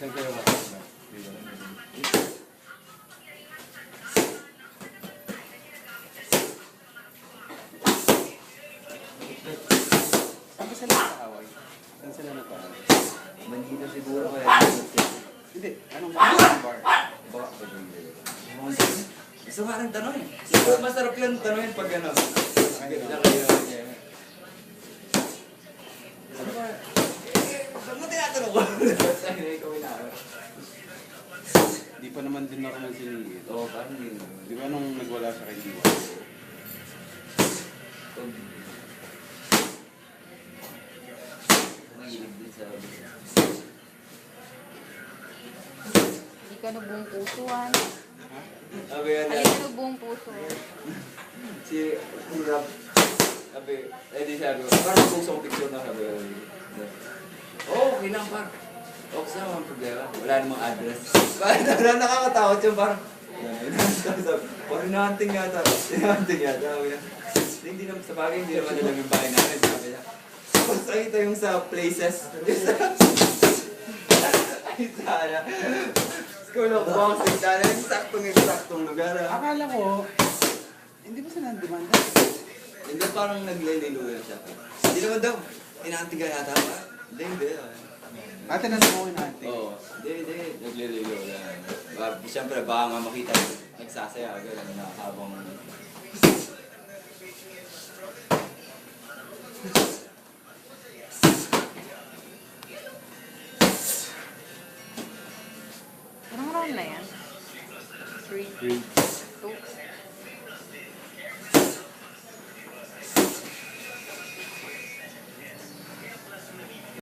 Saan kayo makakita? Saan ba sila nakaaway? Saan sila nakaaway? Manila siguro kaya. Hindi, anong bar? Baka ba yung gusto nga rin tanongin. Siguro masarap yun tanongin pag ano. Agad na kayo. Ano ba? Saan mo tinatanong ko? Saan na ikaw inaaway? Di pa naman din normal sinigit. Oo, parang yun. Di ba nung nagwala sa kaibigan? Mahilig din sa Hindi ka na buong pusuan. sabi yan Hindi ka na buong puso. si Rob. Sabi, di sabi ko, parang pusong picture na sabi ko. Okay lang par. Okay siya, walang problema. Wala namang address. Parang nakakatakot yung parang. Parang hinahunting yata. Hinahunting yata. Hindi naman sa bagay, hindi naman alam yung bahay namin. Sabi niya. Tapos nakita yung sa places. Ay, sana. School of boxing. Sana yung saktong lugar. Akala ko, hindi ba sila demanda? Hindi parang naglililuya siya. Hindi naman daw. Inaantiga yata pa. Hindi. Ate na naman natin. Oo. Hindi. Naglililuya. Siyempre, baka nga makita. Nagsasaya. Gano'n na habang... Anong round na yan? 3. 3.